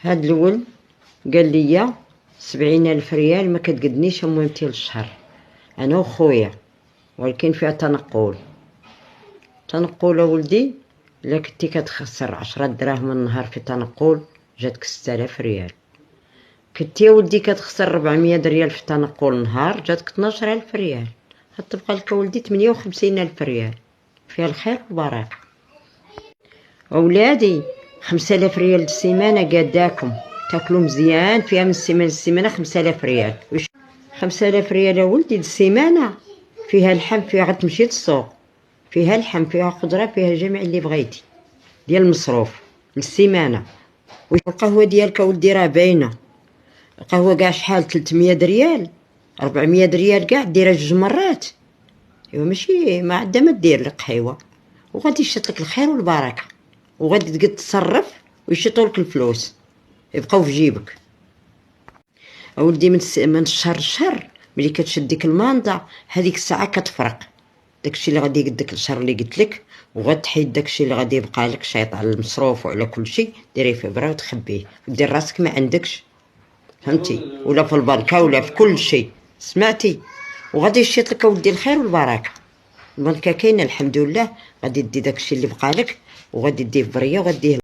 هاد الولد قال لي 70,000 ريال ما كتقدنيش مهمتي للشهر انا وخويا، ولكن فيها تنقول ولدي الا كنتي كتخسر 10 دراهم النهار في تنقل جاتك 6000 ريال، كنتي يا ولدي كتخسر 400 ريال في تنقل نهار جاتك 12000 ريال، غتبقى لك ولدي 58,000 ريال فيها الخير والبركه. اولادي 5000 ريال السيمانه قاداكم تاكلوا مزيان، فيها من السيمانه للسيمانه 5000 ريال. 5000 ريال يا ولدي السيمانه فيها اللحم، فيها غتمشي للسوق، فيها اللحم، فيها خضره، فيها جميع اللي بغيتي ديال المصروف للسيمانه. والقهوه ديالك ولدي راه باينه، القهوه كاع شحال 300 ريال 400 ريال كاع ديرها 2 مرات، ايوا ماشي ما عندها ما دير لك قهيوه، وغادي يشط لك الخير والبركه، وغادي تقد تصرف ويشطوا لك الفلوس يبقاو في جيبك. اولدي من الشهر للشهر ملي كتشد ديك المانطه هذيك الساعه كتفرق داكشي اللي غادي يقدك الشهر اللي قلت لك، وغتحيد داكشي اللي غادي يبقى لك شايط على المصروف وعلى كل شيء، ديريه في برا وتخبيه ودير راسك ما عندكش، فهمتي؟ ولا في البنكه ولا في كل شيء، سمعتي؟ وغادي يشيط لك اولدي الخير والبركه. البنكه كاينه الحمد لله، غادي دي داكشي اللي بقى لك وغادي ديه في بريه وغاديه